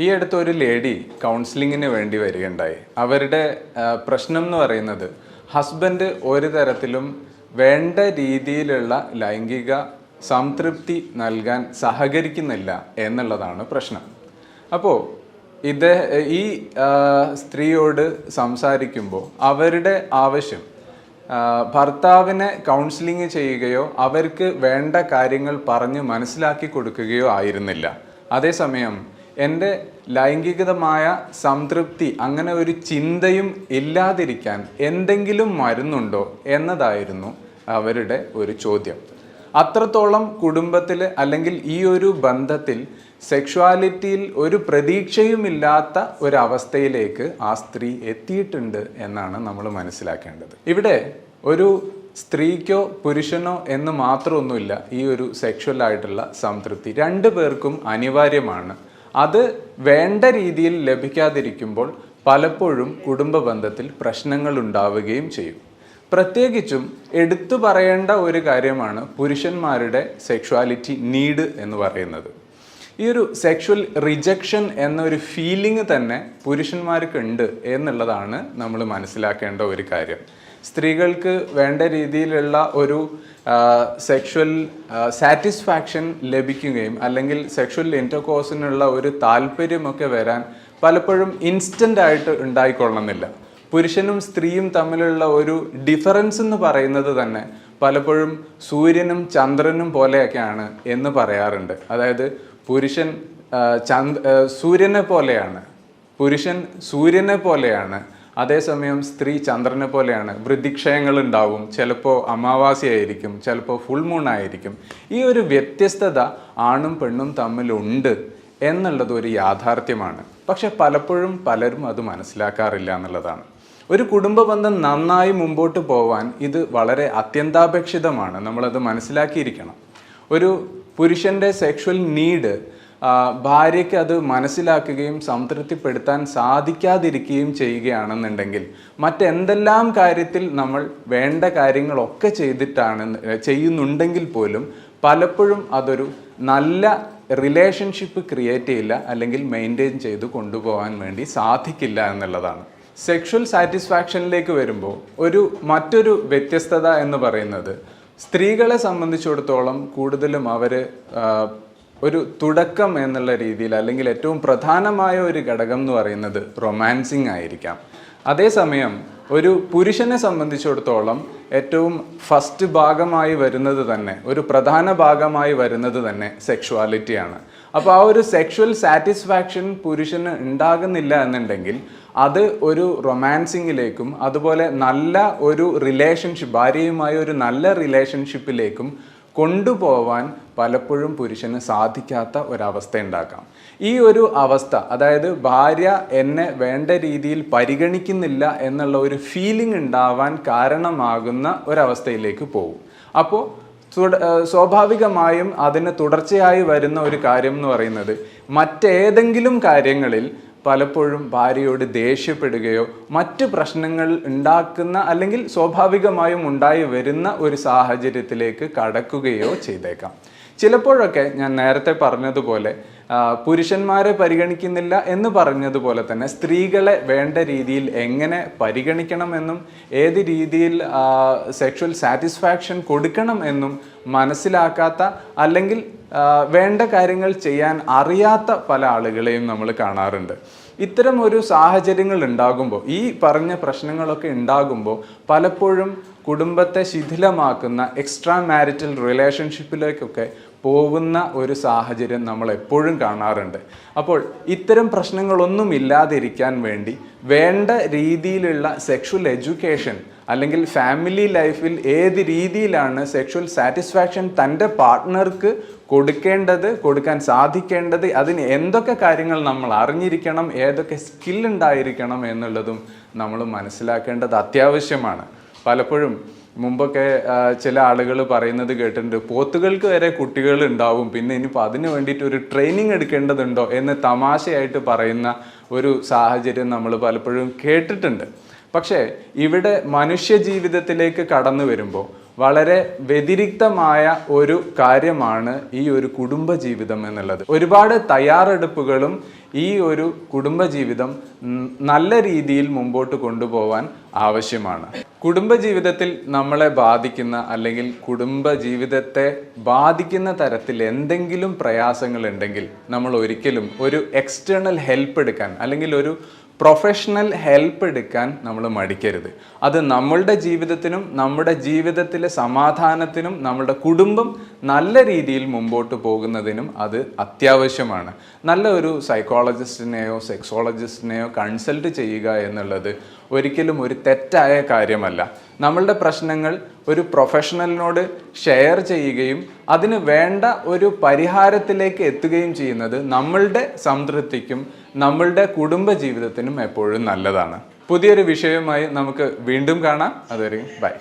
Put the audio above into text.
ഈ അടുത്ത് ഒരു ലേഡി കൗൺസിലിങ്ങിന് വേണ്ടി വരികയുണ്ടായി. അവരുടെ പ്രശ്നം എന്ന് പറയുന്നത് ഹസ്ബൻഡ് ഒരു തരത്തിലും വേണ്ട രീതിയിലുള്ള ലൈംഗിക സംതൃപ്തി നൽകാൻ സഹകരിക്കുന്നില്ല എന്നുള്ളതാണ് പ്രശ്നം. അപ്പോൾ ഈ സ്ത്രീയോട് സംസാരിക്കുമ്പോൾ അവരുടെ ആവശ്യം ഭർത്താവിനെ കൗൺസിലിംഗ് ചെയ്യുകയോ അവർക്ക് വേണ്ട കാര്യങ്ങൾ പറഞ്ഞ് മനസ്സിലാക്കി കൊടുക്കുകയോ ആയിരുന്നില്ല. അതേസമയം എൻ്റെ ലൈംഗികമായ സംതൃപ്തി അങ്ങനെ ഒരു ചിന്തയും ഇല്ലാതിരിക്കാൻ എന്തെങ്കിലും മരുന്നുണ്ടോ എന്നതായിരുന്നു അവരുടെ ഒരു ചോദ്യം. അത്രത്തോളം കുടുംബത്തിൽ അല്ലെങ്കിൽ ഈ ഒരു ബന്ധത്തിൽ സെക്ഷുവാലിറ്റിയിൽ ഒരു പ്രതീക്ഷയുമില്ലാത്ത ഒരവസ്ഥയിലേക്ക് ആ സ്ത്രീ എത്തിയിട്ടുണ്ട് എന്നാണ് നമ്മൾ മനസ്സിലാക്കേണ്ടത്. ഇവിടെ ഒരു സ്ത്രീക്കോ പുരുഷനോ എന്ന് മാത്രമൊന്നുമില്ല ഈ ഒരു സെക്ഷുവൽ ആയിട്ടുള്ള സംതൃപ്തി. രണ്ടു പേർക്കും അനിവാര്യമാണ്. അത് വേണ്ട രീതിയിൽ ലഭിക്കാതിരിക്കുമ്പോൾ പലപ്പോഴും കുടുംബ ബന്ധത്തിൽ പ്രശ്നങ്ങൾ ഉണ്ടാവുകയും ചെയ്യും. പ്രത്യേകിച്ചും എടുത്തു പറയേണ്ട ഒരു കാര്യമാണ് പുരുഷന്മാരുടെ സെക്ഷുവാലിറ്റി നീഡ് എന്ന് പറയുന്നത്. ഈ ഒരു സെക്ഷുവൽ റിജക്ഷൻ എന്നൊരു ഫീലിംഗ് തന്നെ പുരുഷന്മാർക്ക് ഉണ്ട് എന്നുള്ളതാണ് നമ്മൾ മനസ്സിലാക്കേണ്ട ഒരു കാര്യം. സ്ത്രീകൾക്ക് വേണ്ട രീതിയിലുള്ള ഒരു സെക്ഷുവൽ സാറ്റിസ്ഫാക്ഷൻ ലഭിക്കുകയും അല്ലെങ്കിൽ സെക്ഷുവൽ ഇൻ്റർകോഴ്സിനുള്ള ഒരു താല്പര്യമൊക്കെ വരാൻ പലപ്പോഴും ഇൻസ്റ്റൻ്റ് ആയിട്ട് ഉണ്ടായിക്കൊള്ളണമെന്നില്ല. പുരുഷനും സ്ത്രീയും തമ്മിലുള്ള ഒരു ഡിഫറൻസ് എന്ന് പറയുന്നത് തന്നെ പലപ്പോഴും സൂര്യനും ചന്ദ്രനും പോലെയൊക്കെയാണ് എന്ന് പറയാറുണ്ട്. അതായത് പുരുഷൻ സൂര്യനെ പോലെയാണ്, അതേസമയം സ്ത്രീ ചന്ദ്രനെ പോലെയാണ്. വൃദ്ധിക്ഷയങ്ങൾ ഉണ്ടാവും, ചിലപ്പോൾ അമാവാസ്യയായിരിക്കും, ചിലപ്പോൾ ഫുൾ മൂൺ ആയിരിക്കും. ഈ ഒരു വ്യത്യസ്തത ആണും പെണ്ണും തമ്മിലുണ്ട് എന്നുള്ളത് ഒരു യാഥാർത്ഥ്യമാണ്. പക്ഷെ പലപ്പോഴും പലരും അത് മനസ്സിലാക്കാറില്ല എന്നുള്ളതാണ്. ഒരു കുടുംബ ബന്ധം നന്നായി മുമ്പോട്ട് പോവാൻ ഇത് വളരെ അത്യന്താപേക്ഷിതമാണ്. നമ്മളത് മനസ്സിലാക്കിയിരിക്കണം. ഒരു പുരുഷൻ്റെ സെക്ഷുവൽ നീഡ് ഭാര്യയ്ക്ക് അത് മനസ്സിലാക്കുകയും സംതൃപ്തിപ്പെടുത്താൻ സാധിക്കാതിരിക്കുകയും ചെയ്യുകയാണെന്നുണ്ടെങ്കിൽ മറ്റെന്തെല്ലാം കാര്യത്തിൽ നമ്മൾ വേണ്ട കാര്യങ്ങളൊക്കെ ചെയ്യുന്നുണ്ടെങ്കിൽ പോലും പലപ്പോഴും അതൊരു നല്ല റിലേഷൻഷിപ്പ് ക്രിയേറ്റ് ചെയ്യില്ല, അല്ലെങ്കിൽ മെയിൻറ്റെയിൻ ചെയ്ത് കൊണ്ടുപോകാൻ വേണ്ടി സാധിക്കില്ല എന്നുള്ളതാണ്. സെക്ഷുവൽ സാറ്റിസ്ഫാക്ഷനിലേക്ക് വരുമ്പോൾ മറ്റൊരു വ്യത്യസ്തത എന്ന് പറയുന്നത് സ്ത്രീകളെ സംബന്ധിച്ചിടത്തോളം കൂടുതലും അവർ ഒരു തുടക്കം എന്നുള്ള രീതിയിൽ അല്ലെങ്കിൽ ഏറ്റവും പ്രധാനമായ ഒരു ഘടകം എന്ന് പറയുന്നത് റൊമാൻസിങ് ആയിരിക്കാം. അതേസമയം ഒരു പുരുഷനെ സംബന്ധിച്ചിടത്തോളം ഏറ്റവും ഫസ്റ്റ് ഭാഗമായി വരുന്നത് തന്നെ, ഒരു പ്രധാന ഭാഗമായി വരുന്നത് തന്നെ സെക്ഷുവാലിറ്റിയാണ്. അപ്പോൾ ആ ഒരു സെക്ഷുവൽ സാറ്റിസ്ഫാക്ഷൻ പുരുഷന് ഉണ്ടാകുന്നില്ല എന്നുണ്ടെങ്കിൽ അത് ഒരു റൊമാൻസിങ്ങിലേക്കും അതുപോലെ നല്ല ഒരു റിലേഷൻഷിപ്പ്, ഭാര്യയുമായ ഒരു നല്ല റിലേഷൻഷിപ്പിലേക്കും കൊണ്ടുപോവാൻ പലപ്പോഴും പുരുഷന് സാധിക്കാത്ത ഒരവസ്ഥ ഉണ്ടാക്കാം. ഈ ഒരു അവസ്ഥ, അതായത് ഭാര്യ എന്നെ വേണ്ട രീതിയിൽ പരിഗണിക്കുന്നില്ല എന്നുള്ള ഒരു ഫീലിംഗ് ഉണ്ടാവാൻ കാരണമാകുന്ന ഒരവസ്ഥയിലേക്ക് പോകും. അപ്പോൾ സ്വാഭാവികമായും അതിന് തുടർച്ചയായി വരുന്ന ഒരു കാര്യം എന്ന് പറയുന്നത് മറ്റേതെങ്കിലും കാര്യങ്ങളിൽ പലപ്പോഴും ഭാര്യയോട് ദേഷ്യപ്പെടുകയോ മറ്റ് പ്രശ്നങ്ങൾ ഉണ്ടാക്കുന്ന അല്ലെങ്കിൽ സ്വാഭാവികമായും ഉണ്ടായി വരുന്ന ഒരു സാഹചര്യത്തിലേക്ക് കടക്കുകയോ ചെയ്തേക്കാം. ചിലപ്പോഴൊക്കെ ഞാൻ നേരത്തെ പറഞ്ഞതുപോലെ പുരുഷന്മാരെ പരിഗണിക്കുന്നില്ല എന്ന് പറഞ്ഞതുപോലെ തന്നെ സ്ത്രീകളെ വേണ്ട രീതിയിൽ എങ്ങനെ പരിഗണിക്കണമെന്നും ഏത് രീതിയിൽ സെക്ഷുവൽ സാറ്റിസ്ഫാക്ഷൻ കൊടുക്കണം എന്നും മനസ്സിലാക്കാത്ത അല്ലെങ്കിൽ വേണ്ട കാര്യങ്ങൾ ചെയ്യാൻ അറിയാത്ത പല ആളുകളെയും നമ്മൾ കാണാറുണ്ട്. ഇത്തരം ഒരു സാഹചര്യങ്ങൾ ഉണ്ടാകുമ്പോൾ, ഈ പറഞ്ഞ പ്രശ്നങ്ങളൊക്കെ ഉണ്ടാകുമ്പോൾ പലപ്പോഴും കുടുംബത്തെ ശിഥിലമാക്കുന്ന എക്സ്ട്രാ മാരിറ്റൽ റിലേഷൻഷിപ്പിലേക്കൊക്കെ പോകുന്ന ഒരു സാഹചര്യം നമ്മൾ എപ്പോഴും കാണാറുണ്ട്. അപ്പോൾ ഇത്തരം പ്രശ്നങ്ങളൊന്നും ഇല്ലാതിരിക്കാൻ വേണ്ടി വേണ്ട രീതിയിലുള്ള സെക്ഷുവൽ എഡ്യൂക്കേഷൻ അല്ലെങ്കിൽ ഫാമിലി ലൈഫിൽ ഏത് രീതിയിലാണ് സെക്ഷുവൽ സാറ്റിസ്ഫാക്ഷൻ തൻ്റെ പാർട്ട്ണർക്ക് കൊടുക്കാൻ സാധിക്കേണ്ടത്, അതിന് എന്തൊക്കെ കാര്യങ്ങൾ നമ്മൾ അറിഞ്ഞിരിക്കണം, ഏതൊക്കെ സ്കില്ലുണ്ടായിരിക്കണം എന്നുള്ളതും നമ്മൾ മനസ്സിലാക്കേണ്ടത് അത്യാവശ്യമാണ്. പലപ്പോഴും മുമ്പൊക്കെ ചില ആളുകൾ പറയുന്നത് കേട്ടിട്ടുണ്ട്, പോത്തുകൾക്ക് വരെ കുട്ടികൾ ഉണ്ടാവും, പിന്നെ ഇനിയിപ്പോൾ അതിന് വേണ്ടിയിട്ട് ഒരു ട്രെയിനിങ് എടുക്കേണ്ടതുണ്ടോ എന്ന് തമാശയായിട്ട് പറയുന്ന ഒരു സാഹചര്യം നമ്മൾ പലപ്പോഴും കേട്ടിട്ടുണ്ട്. പക്ഷേ ഇവിടെ മനുഷ്യ ജീവിതത്തിലേക്ക് കടന്നു വരുമ്പോൾ വളരെ വ്യതിരിക്തമായ ഒരു കാര്യമാണ് ഈ ഒരു കുടുംബ ജീവിതം എന്നുള്ളത്. ഒരുപാട് തയ്യാറെടുപ്പുകളും ഈ ഒരു കുടുംബജീവിതം നല്ല രീതിയിൽ മുമ്പോട്ട് കൊണ്ടുപോകാൻ ആവശ്യമാണ്. കുടുംബജീവിതത്തിൽ നമ്മളെ ബാധിക്കുന്ന അല്ലെങ്കിൽ കുടുംബജീവിതത്തെ ബാധിക്കുന്ന തരത്തിൽ എന്തെങ്കിലും പ്രയാസങ്ങൾ ഉണ്ടെങ്കിൽ നമ്മൾ ഒരിക്കലും ഒരു എക്സ്റ്റേണൽ ഹെൽപ്പ് എടുക്കാൻ അല്ലെങ്കിൽ ഒരു പ്രൊഫഷണൽ ഹെൽപ്പ് എടുക്കാൻ നമ്മൾ മടിക്കരുത്. അത് നമ്മളുടെ ജീവിതത്തിനും നമ്മുടെ ജീവിതത്തിലെ സമാധാനത്തിനും നമ്മുടെ കുടുംബം നല്ല രീതിയിൽ മുമ്പോട്ട് പോകുന്നതിനും അത് അത്യാവശ്യമാണ്. നല്ല ഒരു സൈക്കോളജിസ്റ്റിനെയോ സെക്സോളജിസ്റ്റിനെയോ കൺസൾട്ട് ചെയ്യുക എന്നുള്ളത് ഒരിക്കലും ഒരു തെറ്റായ കാര്യമല്ല. നമ്മളുടെ പ്രശ്നങ്ങൾ ഒരു പ്രൊഫഷണലിനോട് ഷെയർ ചെയ്യുകയും അതിന് വേണ്ട ഒരു പരിഹാരത്തിലേക്ക് എത്തുകയും ചെയ്യുന്നത് നമ്മളുടെ സംതൃപ്തിക്കും നമ്മളുടെ കുടുംബജീവിതത്തിനും എപ്പോഴും നല്ലതാണ്. പുതിയൊരു വിഷയവുമായി നമുക്ക് വീണ്ടും കാണാം. അതുവരെ ബൈ.